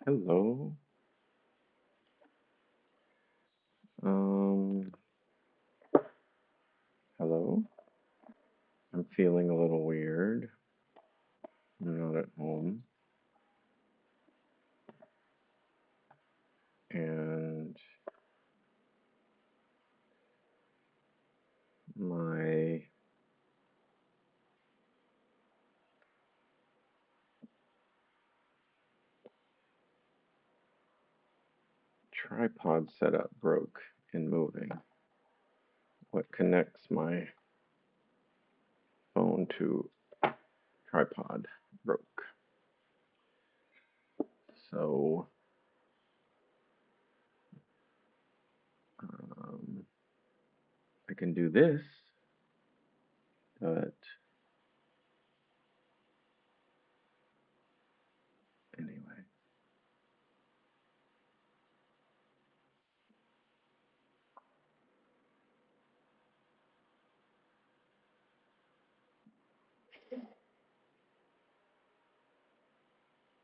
Hello. Um, hello. I'm feeling a little weird. I'm not at home. And my tripod setup broke in moving. What connects my phone to tripod broke. So, um, I can do this, but anyway.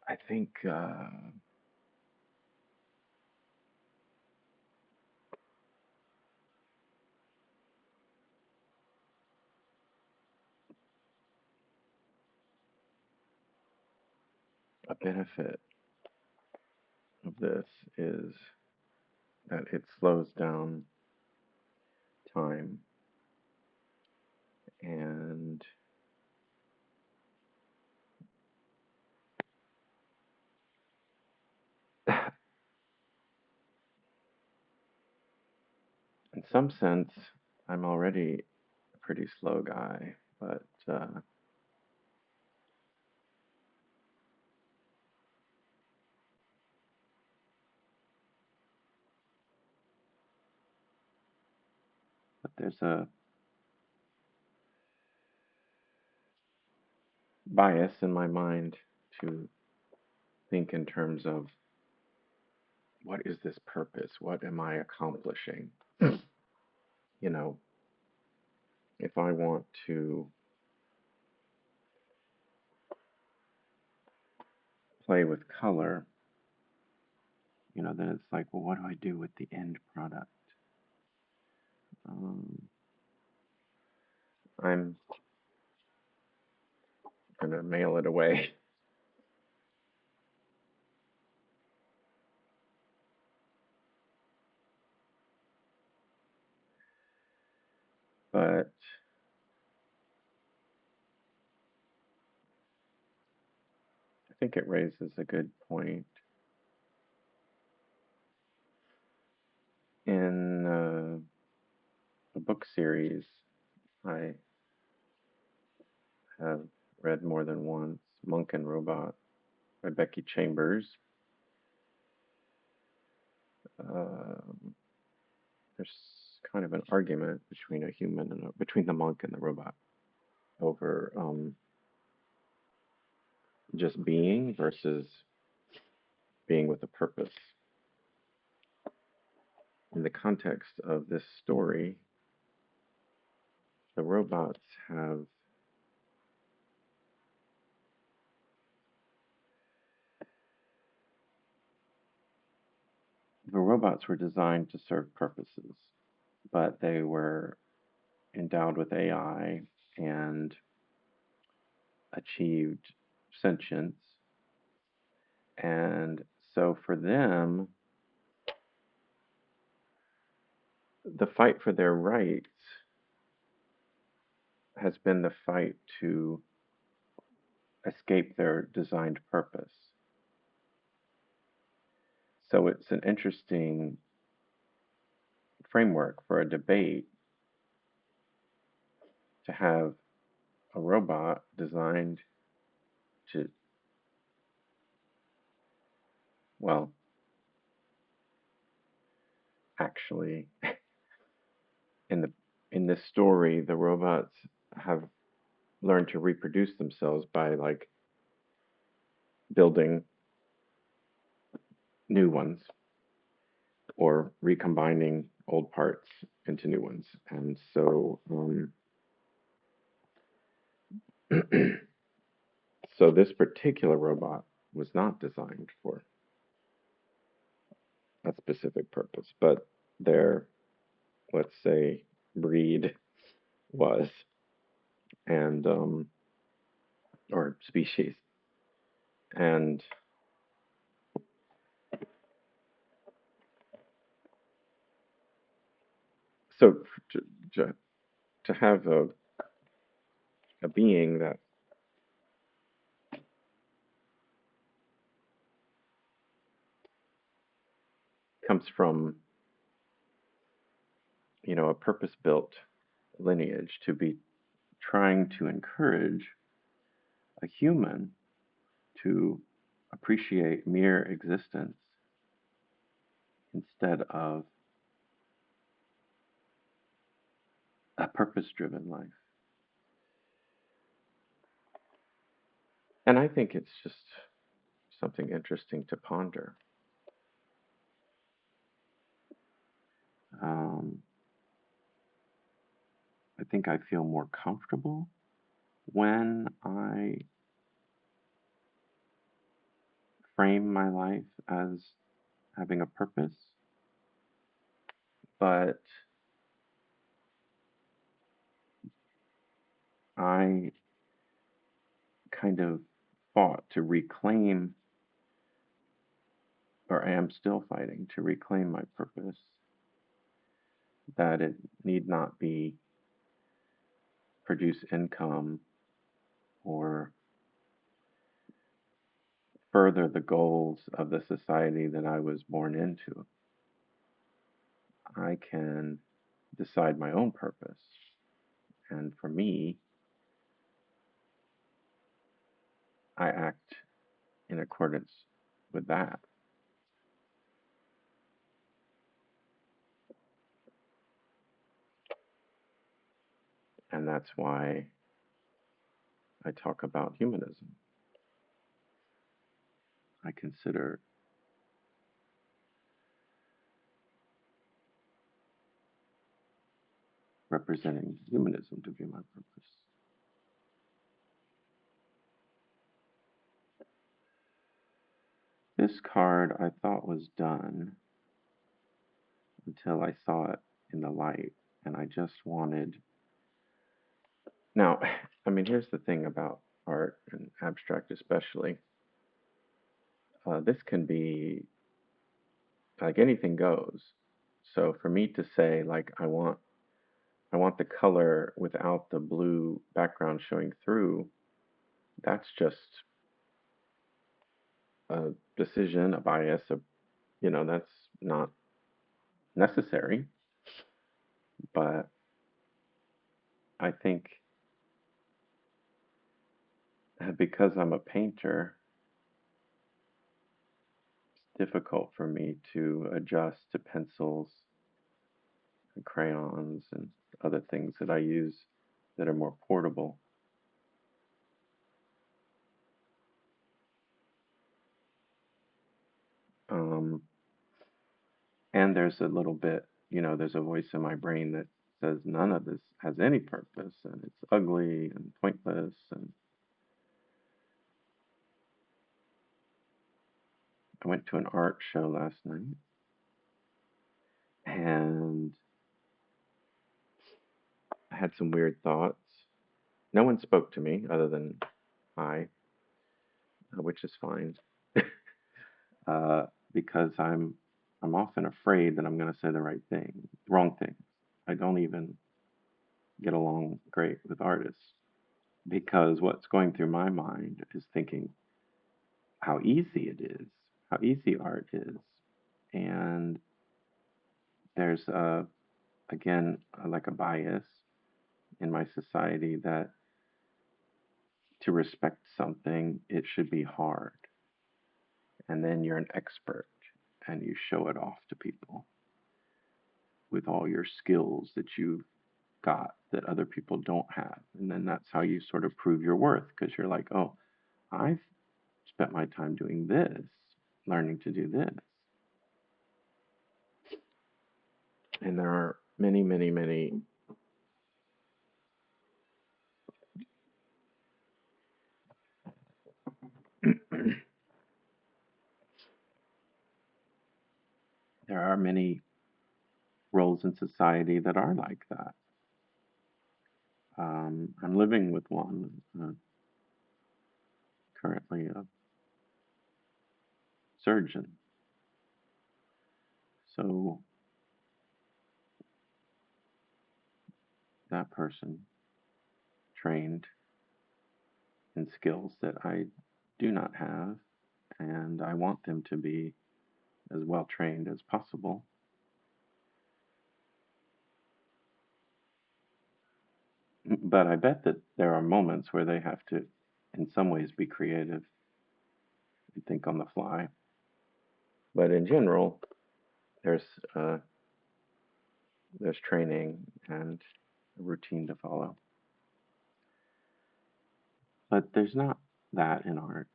I think a benefit of this is that it slows down time and in some sense, I'm already a pretty slow guy, but there's a bias in my mind to think in terms of what is this purpose? What am I accomplishing? You know, if I want to play with color, then it's like, well, what do I do with the end product? Um, I'm gonna mail it away, but I think it raises a good point. In a book series I have read more than once, Monk and Robot by Becky Chambers. Um, there's kind of an argument between a human and between the monk and the robot over just being versus being with a purpose. In the context of this story, the robots have the robots were designed to serve purposes, but they were endowed with AI and achieved sentience. And so for them, the fight for their rights has been the fight to escape their designed purpose. So it's an interesting framework for a debate to have a robot designed to, well, actually, in the in this story, the robots have learned to reproduce themselves by like building new ones or recombining old parts into new ones. And so, so this particular robot was not designed for. a specific purpose, but their, let's say, breed was, and or species. And so to, to, to have a being that comes from, a purpose-built lineage to be trying to encourage a human to appreciate mere existence instead of a purpose-driven life. And I think it's just something interesting to ponder. Um, I think I feel more comfortable when I frame my life as having a purpose, but I kind of fought to reclaim, or I am still fighting to reclaim my purpose, that it need not be produce income or further the goals of the society that I was born into. I can decide my own purpose. And for me, I act in accordance with that. And that's why I talk about humanism. I consider representing humanism to be my purpose. This card I thought was done until I saw it in the light, and I just wanted. Now, I mean, here's the thing about art and abstract, especially. This can be like anything goes. So for me to say, like, I want the color without the blue background showing through, that's just a decision, a bias, that's not necessary. But I think because I'm a painter, it's difficult for me to adjust to pencils and crayons and other things that I use that are more portable. Um, and there's a little bit, there's a voice in my brain that says none of this has any purpose and it's ugly and pointless. And I went to an art show last night and I had some weird thoughts. No one spoke to me other than I, which is fine, uh, because I'm often afraid that I'm going to say the wrong thing. I don't even get along great with artists because what's going through my mind is thinking how easy it is, how easy art is, and there's again like a bias in my society that to respect something it should be hard, and then you're an expert and you show it off to people with all your skills that you've got that other people don't have. And then that's how you sort of prove your worth because you're like, oh, I've spent my time doing this, learning to do this. And there are many, many, many are many roles in society that are like that. I'm living with one currently, a surgeon. So that person trained in skills that I do not have, and I want them to be as well trained as possible. But I bet that there are moments where they have to, in some ways, be creative and think on the fly. But in general, there's uh, there's training and a routine to follow. But there's not that in art.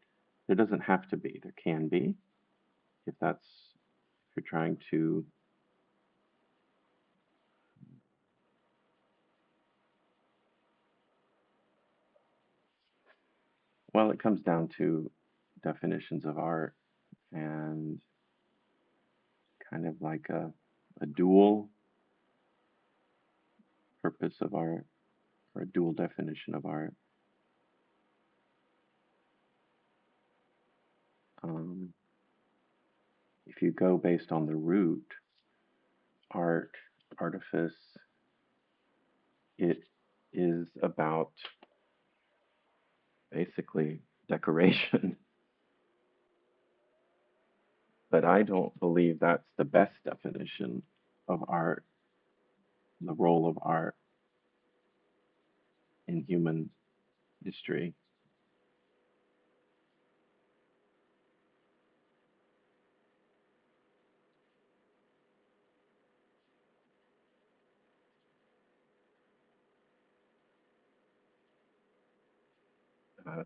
There doesn't have to be. There can be if that's if you're trying to. Well, it comes down to definitions of art and kind of like a dual purpose of art or a dual definition of art. Um, if you go based on the root, art, artifice, it is about basically decoration. But I don't believe that's the best definition of art, the role of art in human history.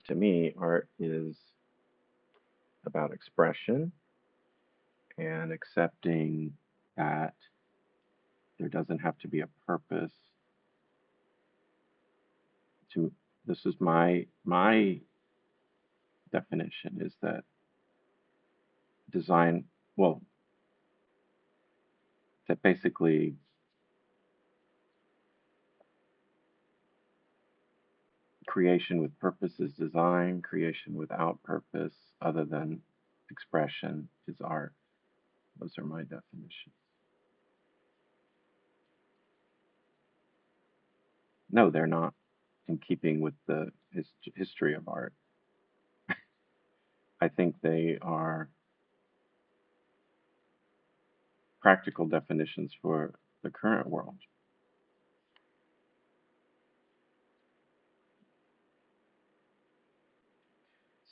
To me, art is about expression and accepting that there doesn't have to be a purpose to this is my definition is that design well that basically creation with purpose is design, creation without purpose other than expression is art. Those are my definitions. No, they're not in keeping with the history of art. I think they are practical definitions for the current world.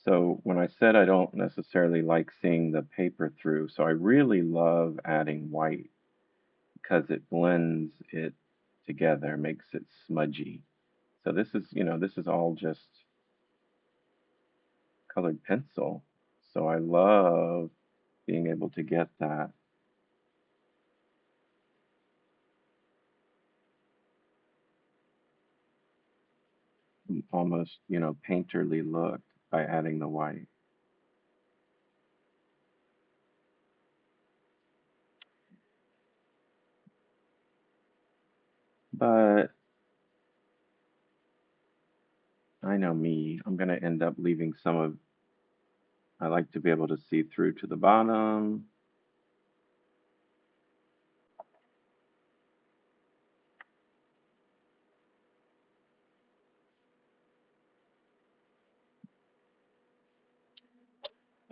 So when I said I don't necessarily like seeing the paper through, so I really love adding white because it blends it together, makes it smudgy. So this is all just colored pencil. So I love being able to get that almost, painterly look by adding the white. But I know me, I'm going to end up leaving some of, I like to be able to see through to the bottom.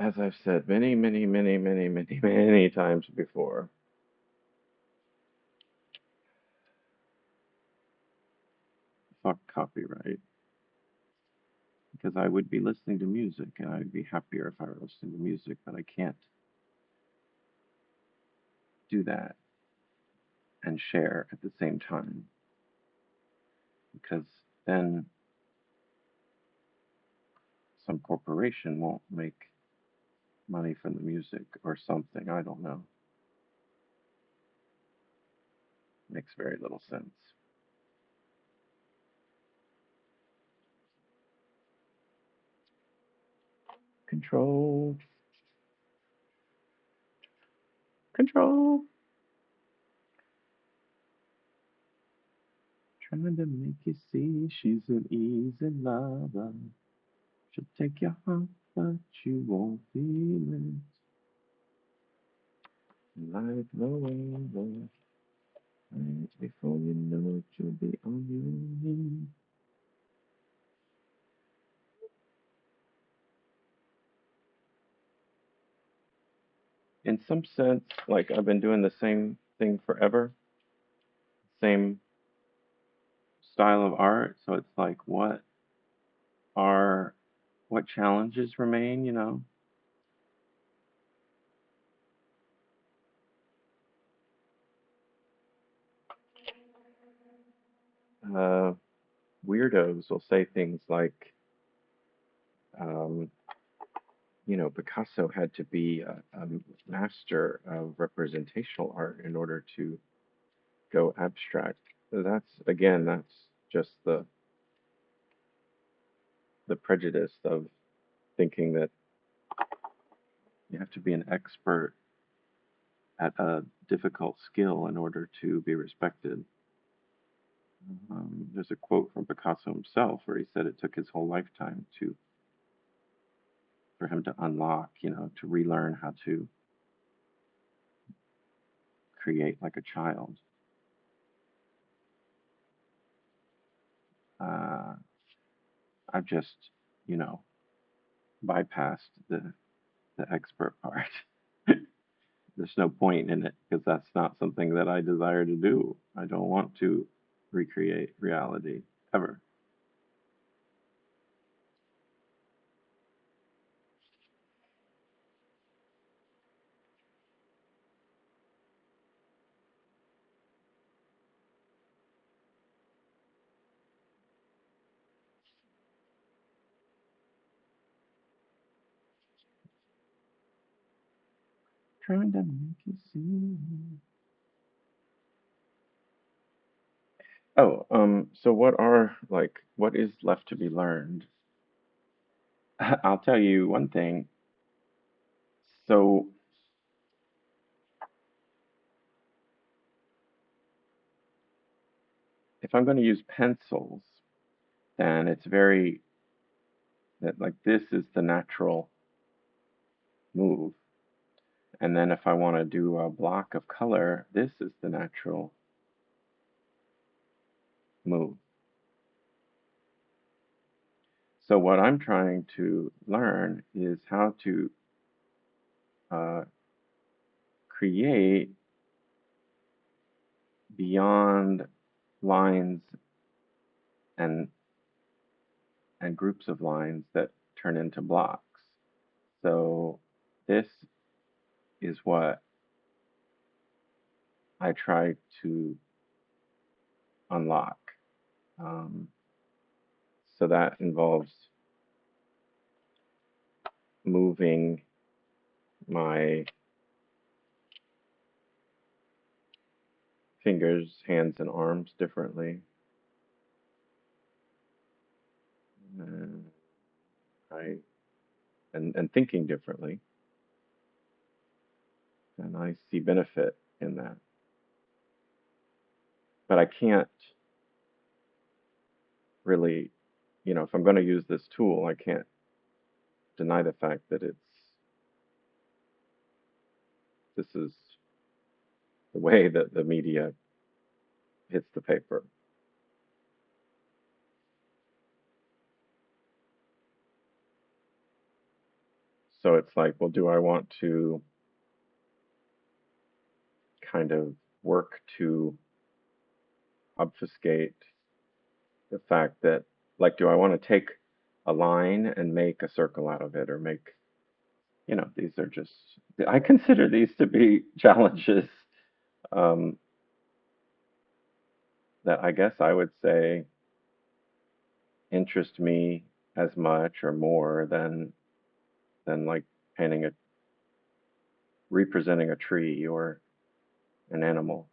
As I've said many, many, many, many, many, many times before, fuck copyright. Because I would be listening to music and I'd be happier if I were listening to music, but I can't do that and share at the same time because then some corporation won't make money from the music or something. I don't know. Makes very little sense. Control, control. Trying to make you see she's an easy lover. She'll take your heart, but you won't feel it. Like no other. Right before you know it, you'll be on your knees. In some sense, like I've been doing the same thing forever, same style of art. So it's like, are, what challenges remain, you know? Uh, Weirdos will say things like, um, Picasso had to be a master of representational art in order to go abstract. So that's just the prejudice of thinking that you have to be an expert at a difficult skill in order to be respected. There's a quote from Picasso himself where he said it took his whole lifetime for him to unlock, to relearn how to create like a child. Uh, I've just, you know, bypassed the expert part. There's no point in it because that's not something that I desire to do. I don't want to recreate reality ever. Trying to make you see. Oh, so what is left to be learned? I'll tell you one thing. So if I'm going to use pencils, then it's very that like this is the natural move. And then if I want to do a block of color, this is the natural move. So what I'm trying to learn is how to uh, create beyond lines and groups of lines that turn into blocks. So this is what I try to unlock. Um, so that involves moving my fingers, hands, and arms differently. And I and thinking differently, and I see benefit in that. But I can't really, if I'm going to use this tool, I can't deny the fact that this is the way that the media hits the paper. So it's like, well, do I want to kind of work to obfuscate the fact that, like, do I want to take a line and make a circle out of it, or make, these are just, I consider these to be challenges um, that I guess I would say interest me as much or more than like painting a representing a tree or an animal.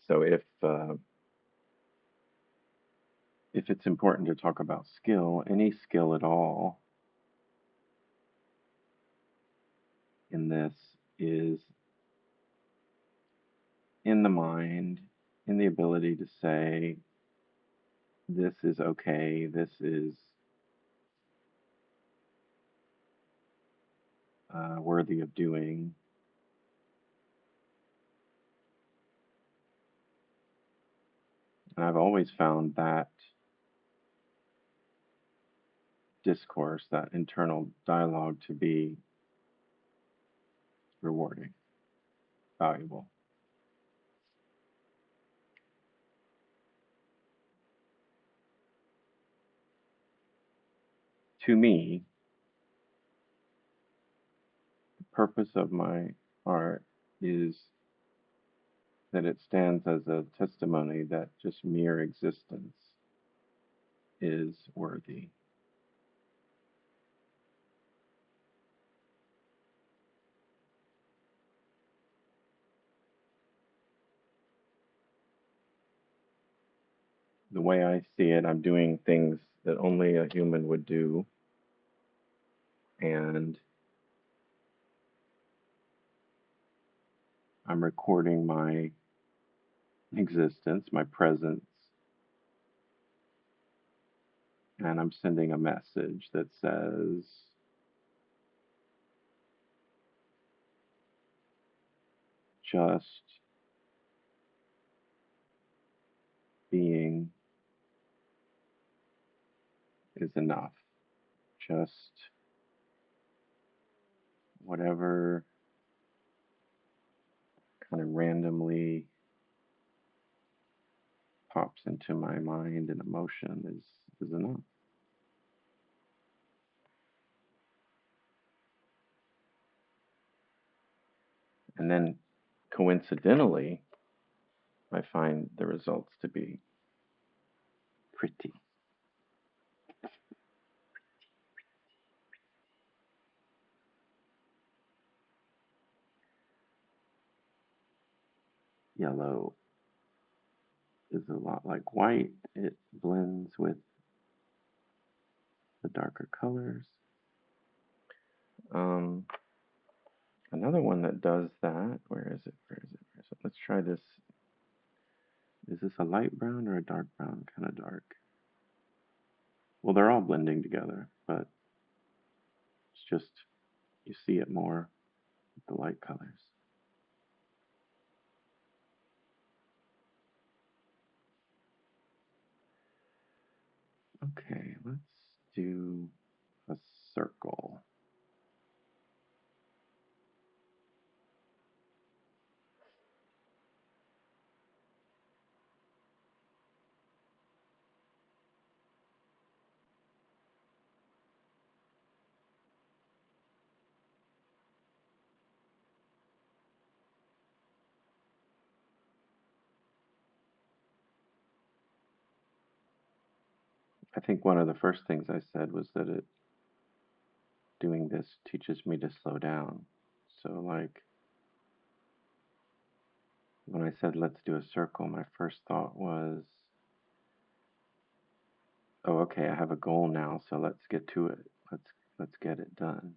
So if it's important to talk about skill, any skill at all in this is in the mind, in the ability to say, this is okay, this is worthy of doing. And I've always found that discourse, that internal dialogue, to be rewarding, valuable. To me, the purpose of my art is that it stands as a testimony that just mere existence is worthy. The way I see it, I'm doing things that only a human would do, and I'm recording my existence, my presence, and I'm sending a message that says, just being is enough. Just whatever kind of randomly pops into my mind and emotion is enough. And then coincidentally, I find the results to be pretty. Yellow is a lot like white. It blends with the darker colors. Um, Another one that does that, where is it? Where is it? Where is it? Let's try this. Is this a light brown or a dark brown? Kind of dark. Well, they're all blending together, but it's just, you see it more with the light colors. Okay, let's do a circle. I think one of the first things I said was that doing this teaches me to slow down. So, like, when I said let's do a circle, my first thought was, oh, okay, I have a goal now, so let's get to it. Let's get it done.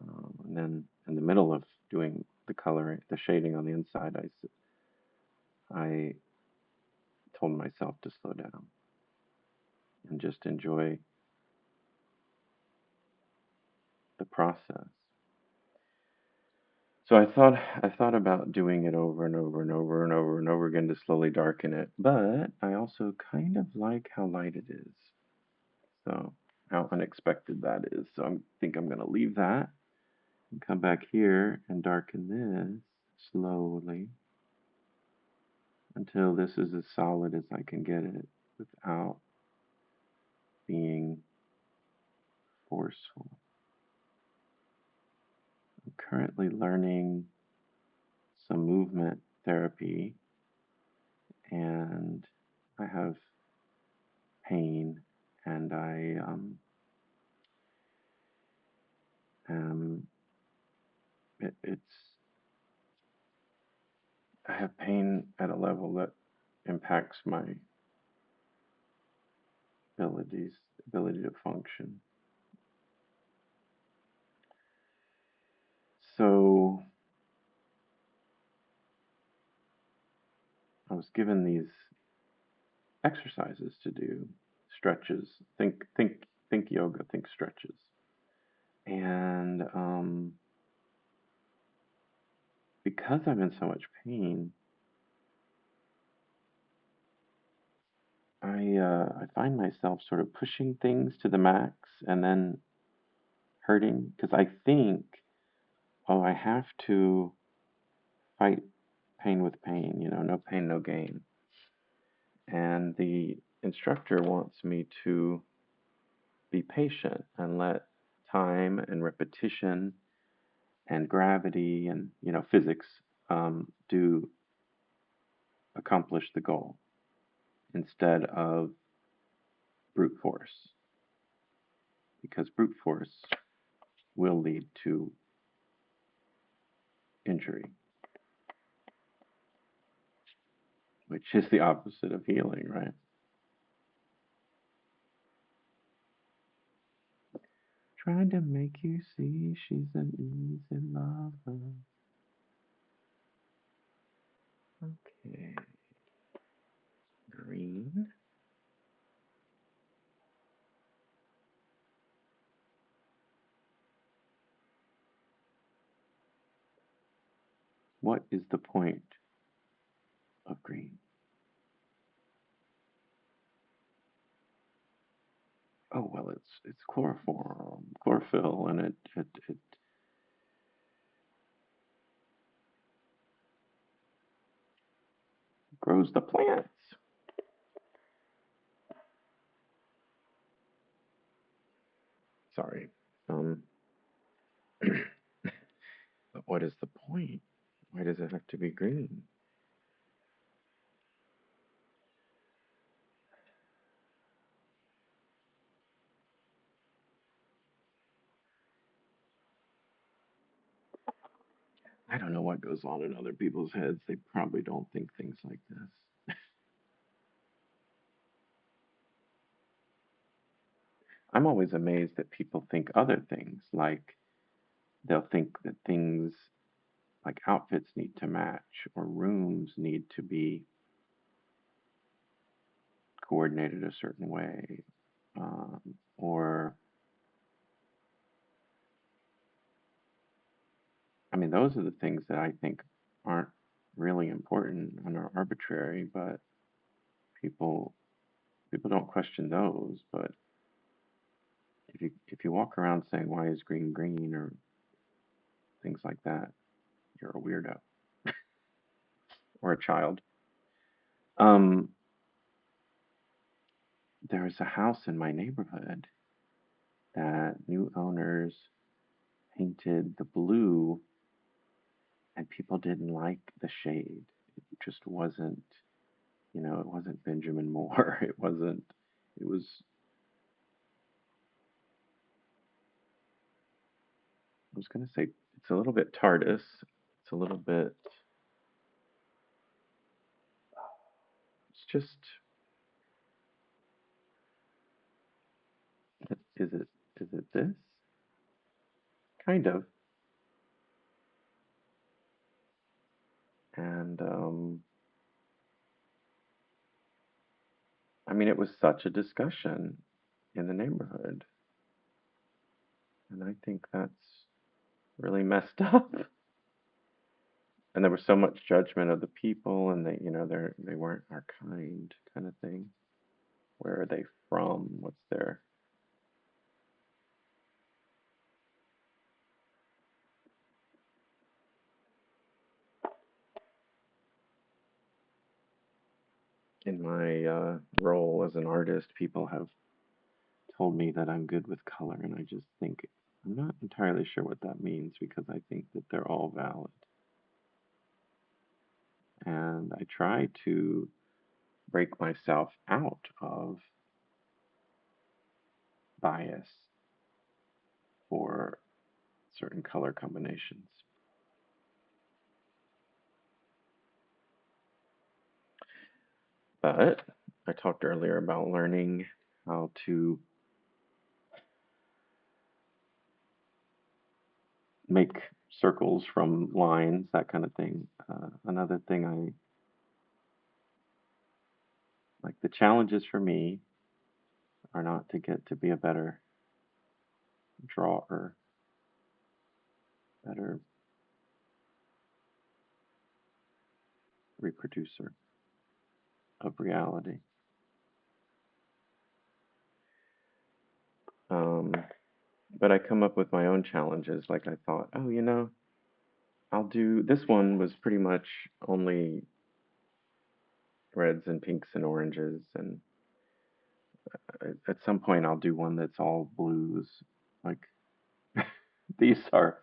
And then in the middle of doing the coloring, the shading on the inside, I told myself to slow down and just enjoy the process. So I thought about doing it over and over and over and over and over again to slowly darken it, but I also kind of like how light it is. So how unexpected that is. So I think I'm going to leave that and come back here and darken this slowly until this is as solid as I can get it without being forceful. I'm currently learning some movement therapy, and I have pain, and I am it's I have pain at a level that impacts my ability to function. So I was given these exercises to do, stretches, think yoga, think stretches. And because I'm in so much pain, I find myself sort of pushing things to the max and then hurting because I think, oh, I have to fight pain with pain, no pain, no gain. And the instructor wants me to be patient and let time and repetition and gravity and physics do accomplish the goal instead of brute force, because brute force will lead to injury, which is the opposite of healing, right? Trying to make you see she's an easy lover. Okay, green. What is the point of green? Oh well, it's chlorophyll, and it grows the plants. Sorry. Um, but what is the point? Why does it have to be green? I don't know what goes on in other people's heads. They probably don't think things like this. I'm always amazed that people think other things, like they'll think that things like outfits need to match or rooms need to be coordinated a certain way, or I mean, those are the things that I think aren't really important and are arbitrary, but people people don't question those. But if you walk around saying why is green green or things like that, you're a weirdo or a child. Um, there's a house in my neighborhood that new owners painted the blue, and people didn't like the shade. It just wasn't, it wasn't Benjamin Moore. It wasn't. It was. I was gonna say it's a little bit TARDIS. It's a little bit. It's just. Is it? Is it this? Kind of. And I mean, it was such a discussion in the neighborhood, and I think that's really messed up. And there was so much judgment of the people, and they weren't our kind of thing. Where are they from? What's their in my role as an artist? People have told me that I'm good with color, and I just think I'm not entirely sure what that means because I think that they're all valid, and I try to break myself out of bias for certain color combinations. But I talked earlier about learning how to make circles from lines, that kind of thing. Another thing I like, the challenges for me are not to get to be a better drawer, better reproducer of reality. Um, but I come up with my own challenges. Like I thought, oh, I'll do this one was pretty much only reds and pinks and oranges, and at some point I'll do one that's all blues. Like these are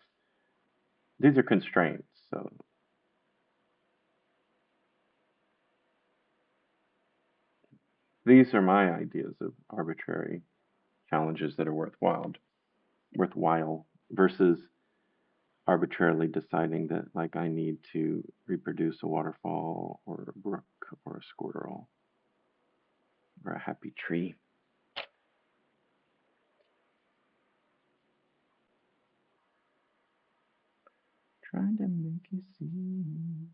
these are constraints. So these are my ideas of arbitrary challenges that are worthwhile versus arbitrarily deciding that like I need to reproduce a waterfall or a brook or a squirrel or a happy tree. Trying to make you see.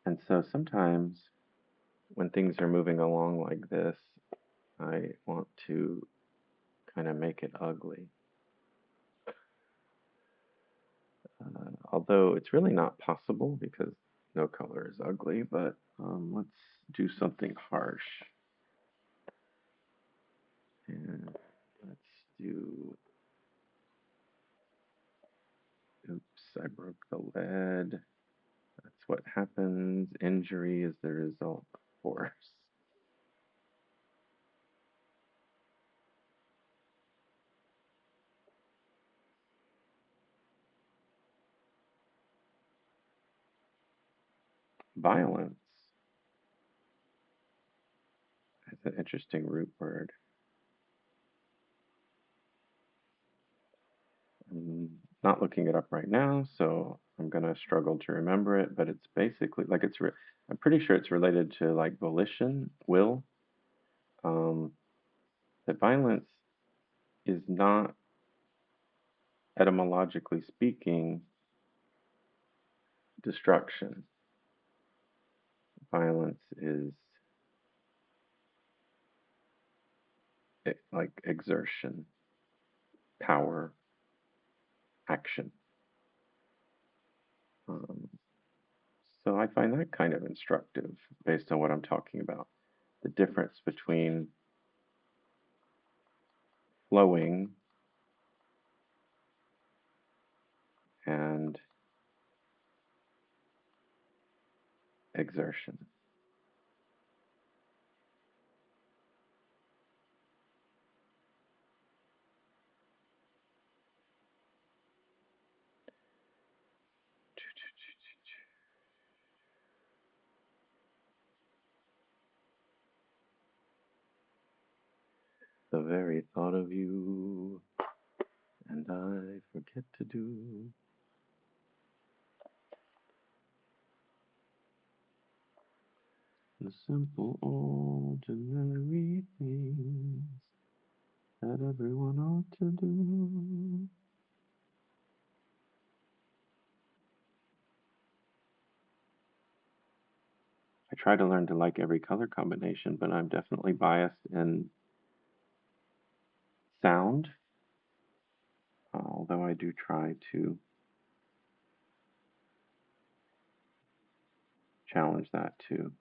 And so sometimes when things are moving along like this, I want to kind of make it ugly. Although it's really not possible because no color is ugly, but let's do something harsh. And let's do, oops, I broke the lead. That's what happens. Injury is the result of force. Violence is an interesting root word. I'm not looking it up right now, so I'm gonna struggle to remember it. But it's basically like I'm pretty sure it's related to like volition, will. Um, that violence is not etymologically speaking destruction. Violence is like exertion, power, action. Um, so I find that kind of instructive based on what I'm talking about. The difference between flowing and exertion. The very thought of you and I forget to do the simple ordinary things that everyone ought to do. I try to learn to like every color combination, but I'm definitely biased in sound, although I do try to challenge that too.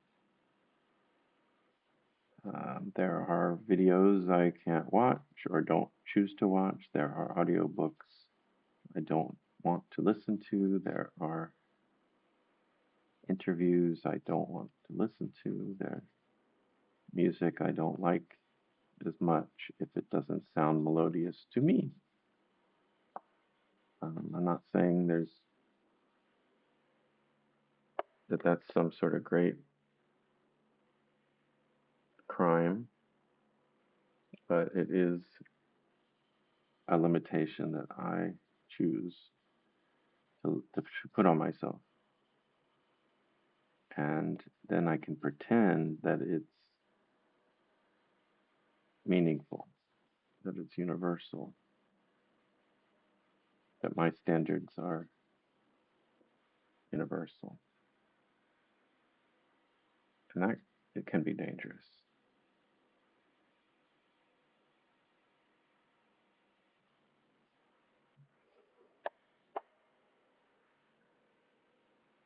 There are videos I can't watch or don't choose to watch. There are audiobooks I don't want to listen to. There are interviews I don't want to listen to. There's music I don't like as much if it doesn't sound melodious to me. I'm not saying that's some sort of great crime, but it is a limitation that I choose to put on myself. And then I can pretend that it's meaningful, that it's universal, that my standards are universal. And that it can be dangerous.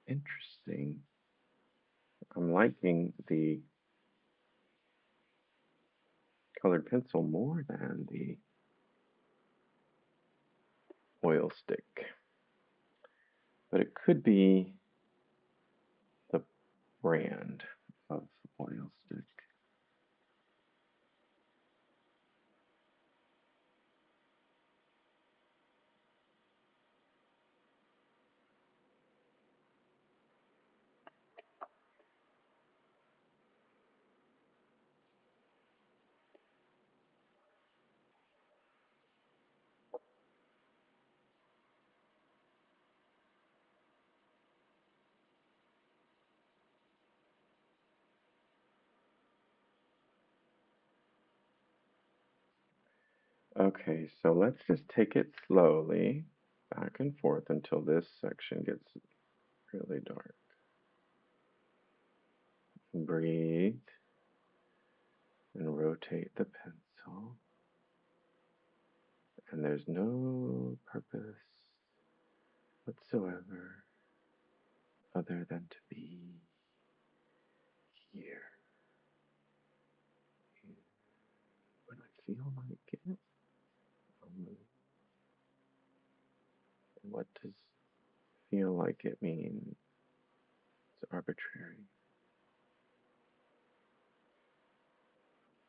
Interesting. I'm liking the colored pencil more than the oil stick. But it could be the brand of oil stick. Okay, so let's just take it slowly, back and forth until this section gets really dark. Breathe and rotate the pencil. And there's no purpose whatsoever other than to be here. When I feel like it, I'll move. And what does feel like it mean? It's arbitrary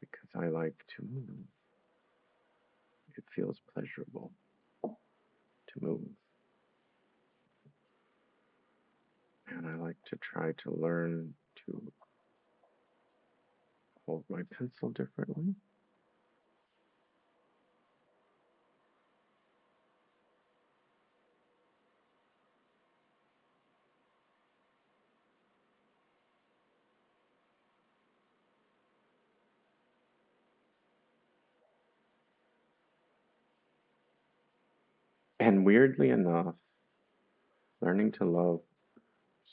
because I like to move. It feels pleasurable to move. And I like to try to learn to hold my pencil differently. And weirdly enough, learning to love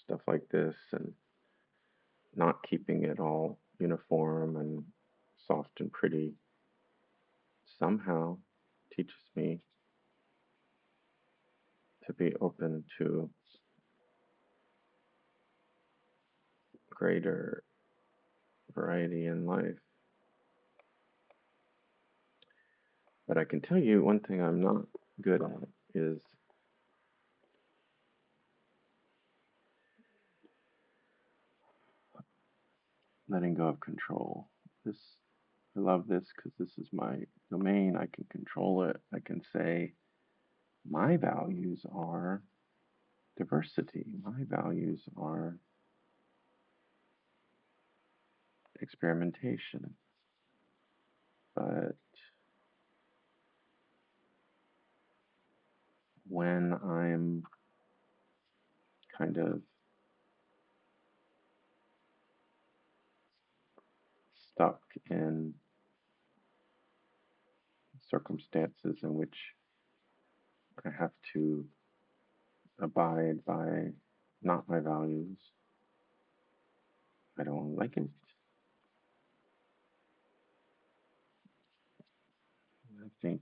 stuff like this and not keeping it all uniform and soft and pretty somehow teaches me to be open to greater variety in life. But I can tell you one thing I'm not good at is letting go of control. This I love this because this is my domain. I can control it. I can say my values are diversity. My values are experimentation. But when I'm kind of stuck in circumstances in which I have to abide by not my values, I don't like it. I think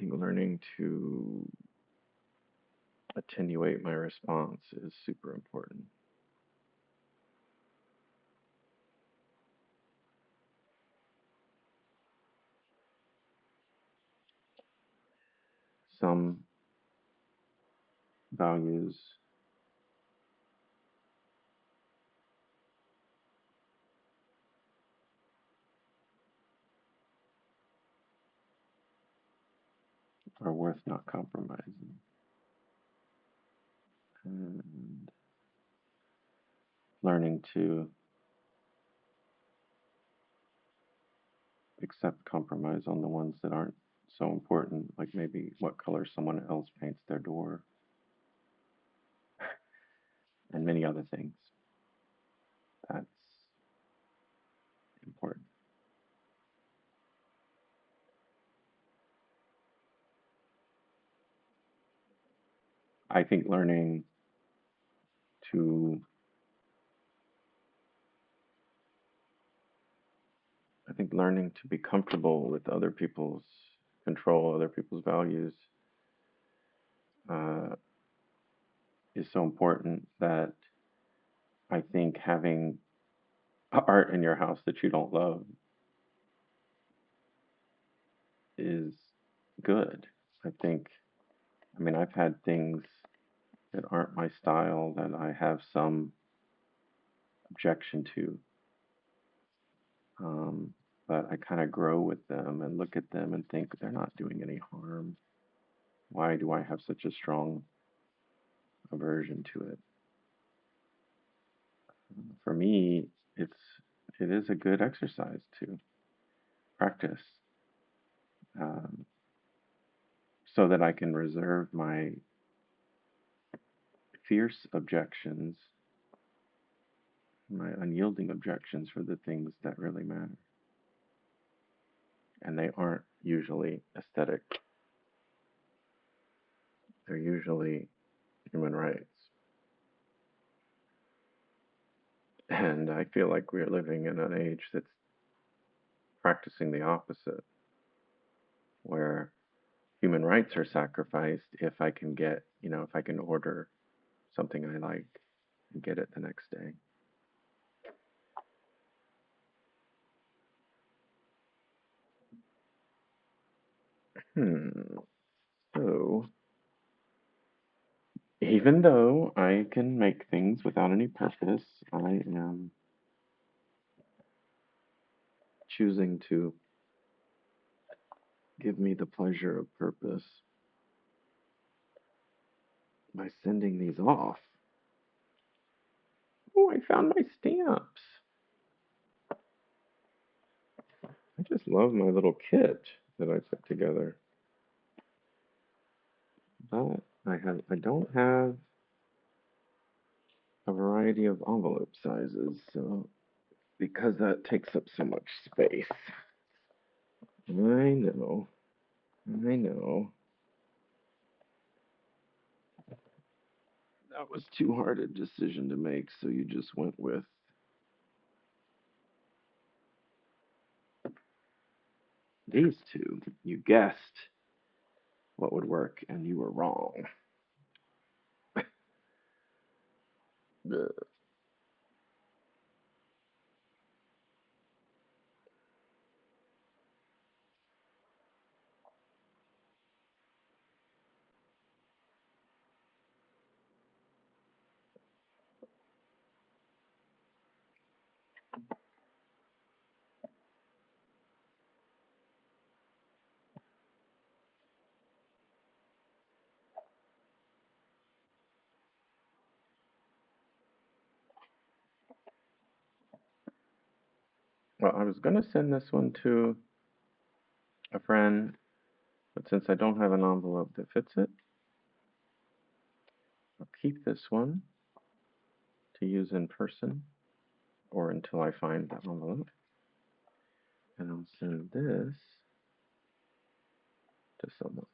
learning to attenuate my response is super important. Some values are worth not compromising. And learning to accept compromise on the ones that aren't so important, like maybe what color someone else paints their door and many other things. That's important. I think to, I think learning to be comfortable with other people's control, other people's values, uh, is so important that I think having art in your house that you don't love is good. I think, I mean, I've had things that aren't my style that I have some objection to, um, but I kind of grow with them and look at them and think they're not doing any harm. Why do I have such a strong aversion to it? For me, it's it is a good exercise to practice, um, so that I can reserve my fierce objections, my unyielding objections for the things that really matter. And they aren't usually aesthetic, they're usually human rights. And I feel like we're living in an age that's practicing the opposite, where human rights are sacrificed if I can get, if I can order something I like and get it the next day. Hmm. So, even though I can make things without any purpose, I am choosing to give me the pleasure of purpose by sending these off. Oh, I found my stamps. I just love my little kit that I put together. But I don't have a variety of envelope sizes, so because that takes up so much space. I know, I know. That was too hard a decision to make, so you just went with these two. You guessed what would work, and you were wrong. Well, I was going to send this one to a friend, but since I don't have an envelope that fits it, I'll keep this one to use in person or until I find that envelope. And I'll send this to someone.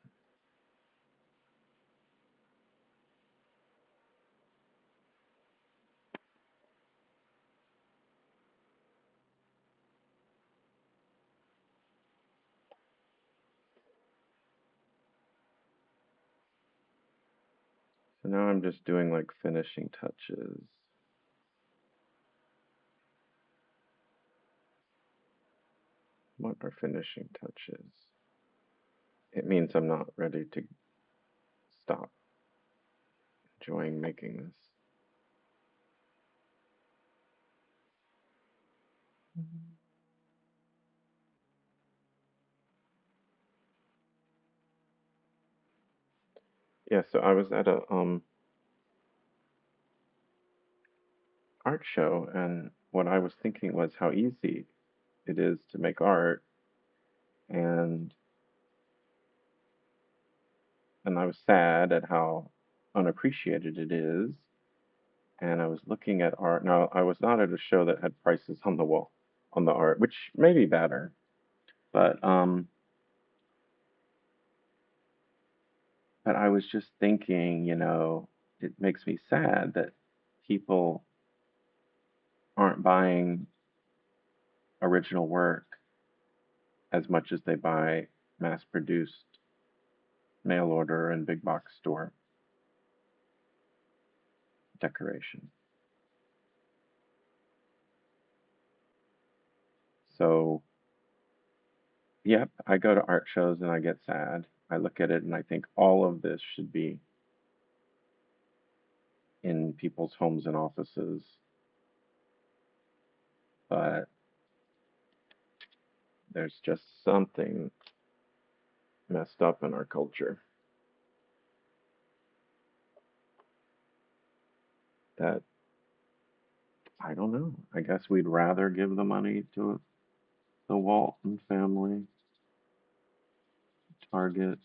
So now I'm just doing like finishing touches. What are finishing touches? It means I'm not ready to stop enjoying making this. Yeah, so I was at a art show, and what I was thinking was how easy it is to make art and I was sad at how unappreciated it is. And I was looking at art. Now, I was not at a show that had prices on the wall on the art, which may be better, but I was just thinking, it makes me sad that people aren't buying original work as much as they buy mass-produced mail order and big box store decoration. So, yep, I go to art shows and I get sad. I look at it and I think all of this should be in people's homes and offices, but there's just something messed up in our culture that I don't know. I guess we'd rather give the money to the Walton family, Target,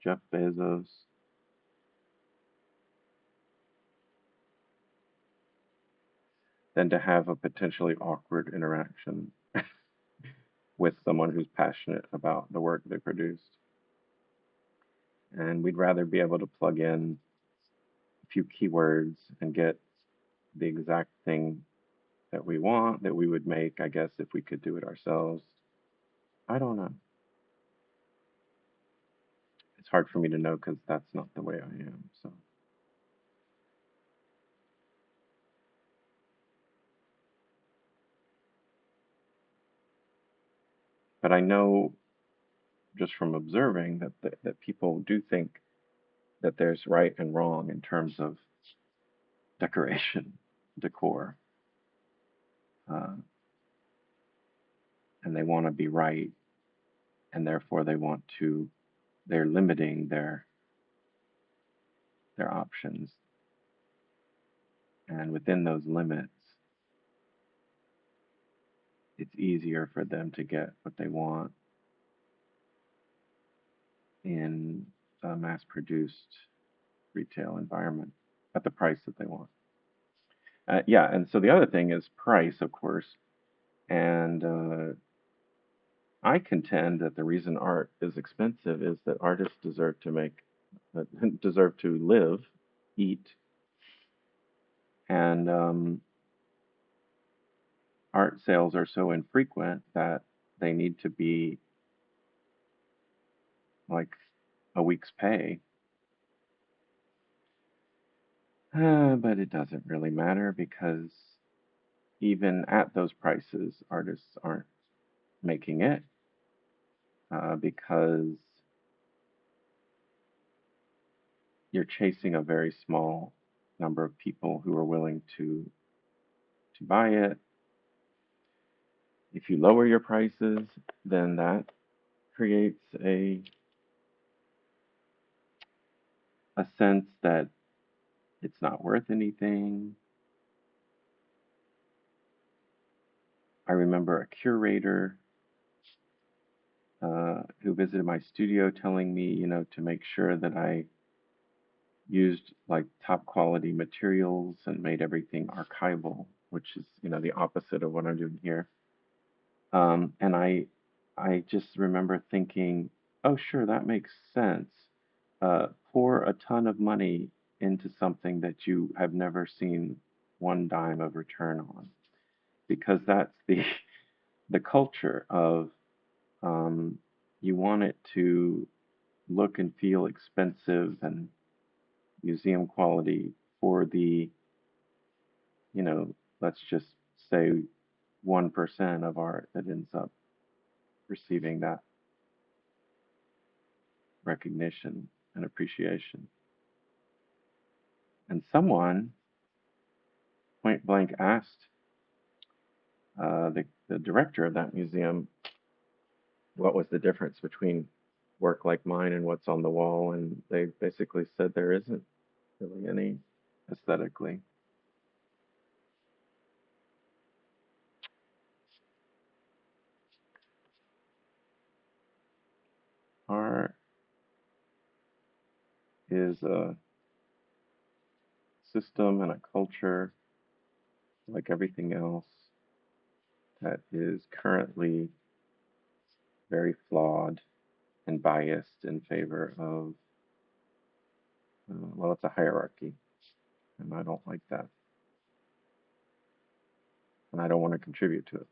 Jeff Bezos, than to have a potentially awkward interaction with someone who's passionate about the work they produced. And we'd rather be able to plug in a few keywords and get the exact thing that we want, that we would make, I guess, if we could do it ourselves. I don't know. It's hard for me to know because that's not the way I am. So, but I know just from observing that people do think that there's right and wrong in terms of decoration, decor, uh, and they want to be right, and therefore they're limiting their options, and within those limits, it's easier for them to get what they want in a mass-produced retail environment at the price that they want. Yeah, and so the other thing is price, of course, and I contend that the reason art is expensive is that artists deserve to live, eat, and art sales are so infrequent that they need to be like a week's pay. But it doesn't really matter because even at those prices, artists aren't making it because you're chasing a very small number of people who are willing to buy it. If you lower your prices, then that creates a sense that it's not worth anything. I remember a curator who visited my studio telling me, to make sure that I used like top quality materials and made everything archival, which is, the opposite of what I'm doing here. And I just remember thinking, oh, sure, that makes sense. Pour a ton of money into something that you have never seen one dime of return on, because that's the culture of um, you want it to look and feel expensive and museum quality for you know, let's just say 1% of art that ends up receiving that recognition and appreciation. And someone point blank asked the director of that museum what was the difference between work like mine and what's on the wall, and they basically said there isn't really any aesthetically. art is a system and a culture, like everything else, that is currently very flawed and biased in favor of, well, it's a hierarchy, and I don't like that, and I don't want to contribute to it.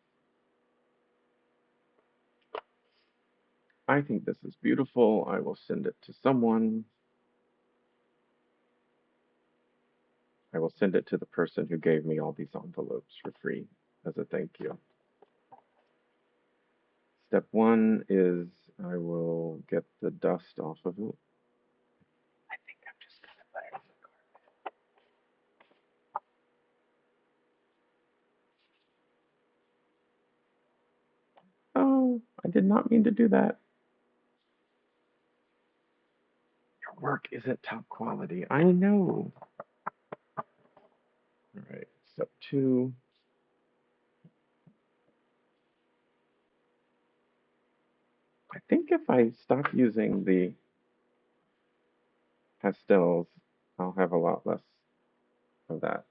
I think this is beautiful. I will send it to someone. I will send it to the person who gave me all these envelopes for free as a thank you. Step one is I will get the dust off of it. I think I'm just gonna put it in the garbage. Oh, I did not mean to do that. Your work isn't top quality. I know. All right, step two. I think if I stop using the pastels, I'll have a lot less of that.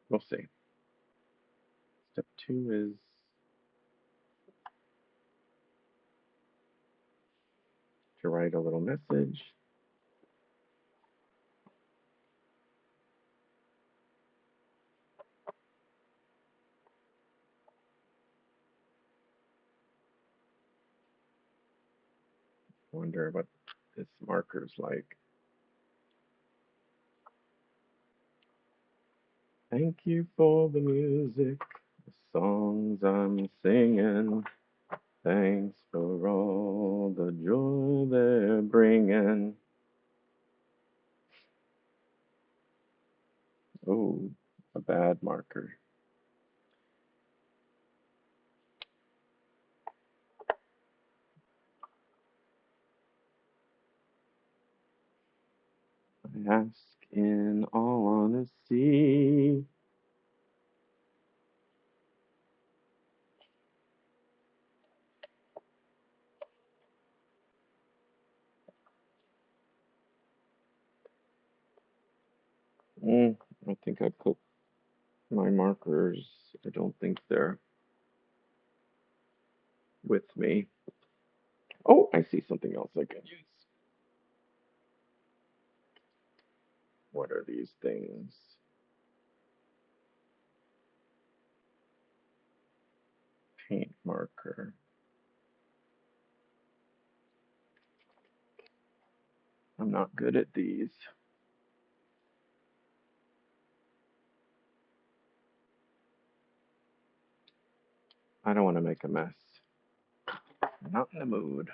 We'll see. Step two is to write a little message. Wonder what this marker's like. Thank you for the music, the songs I'm singing. Thanks for all the joy they're bringing. Oh, a bad marker. I ask in all honesty. I think I put my markers. I don't think they're with me. Oh, I see something else I can use. What are these things? Paint marker. I'm not good at these. I don't want to make a mess. I'm not in the mood.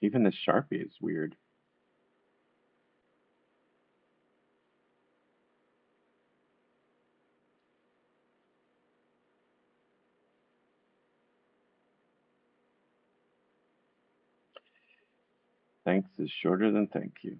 Even this Sharpie is weird. Thanks is shorter than thank you.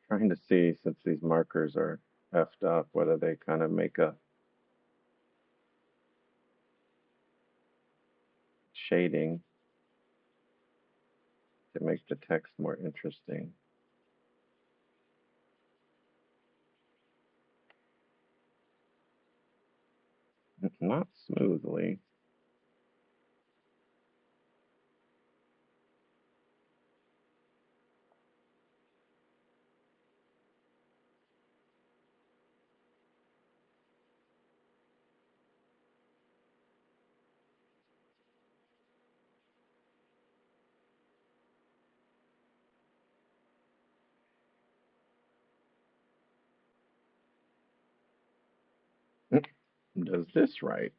Trying to see, since these markers are effed up, whether they kind of make a shading to make the text more interesting. Not smoothly. Does this right?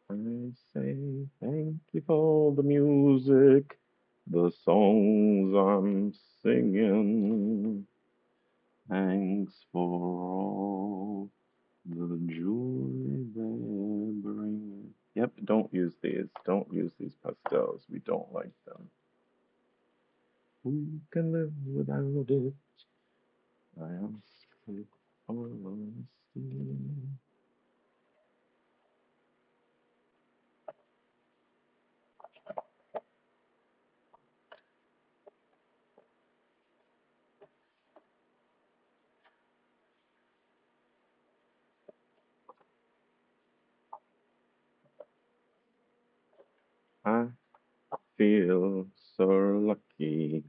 I say thank you for the music, the songs I'm singing. Thanks for all the joy they bring. Yep, don't use these. Don't use these pastels. We don't like them. Who can live without it? I ask with honesty. I feel so lucky.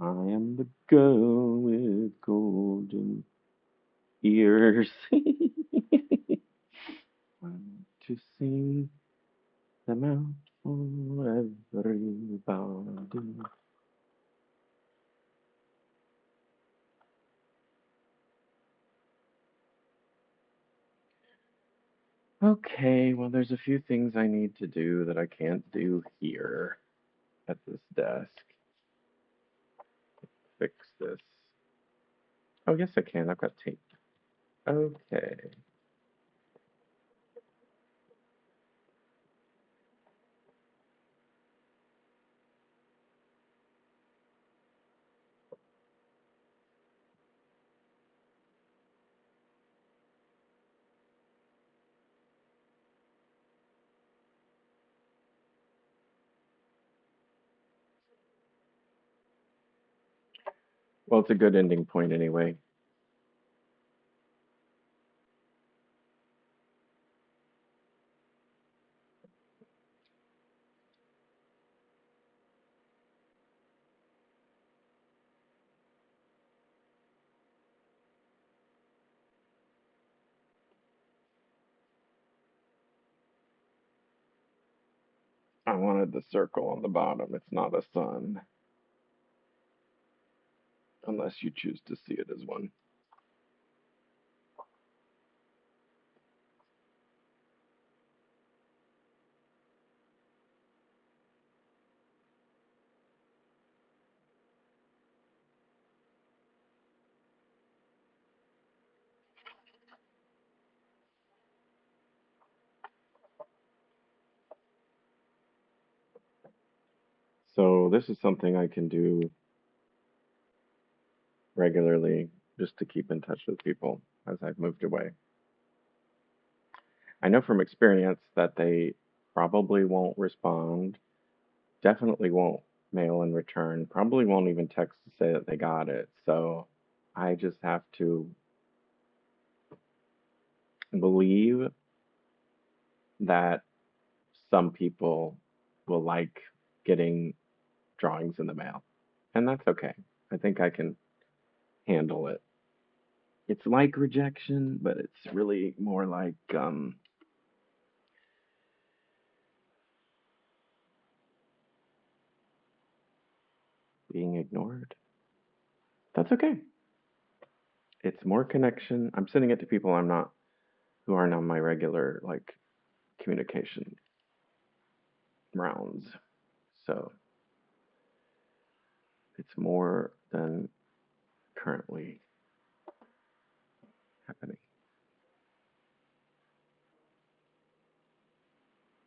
I am the girl with golden ears. Want to sing them out for everybody. Okay, well, there's a few things I need to do that I can't do here at this desk. Fix this. Oh, yes, I can. I've got tape. Okay. Well, it's a good ending point anyway. I wanted the circle on the bottom. It's not a sun, unless you choose to see it as one. So this is something I can do regularly just to keep in touch with people as I've moved away. I know from experience that they probably won't respond, definitely won't mail in return, probably won't even text to say that they got it. So I just have to believe that some people will like getting drawings in the mail. And that's okay. I think I can handle it. It's like rejection, but it's really more like being ignored. That's okay. It's more connection. I'm sending it to people I'm not who aren't on my regular like communication rounds. So it's more than currently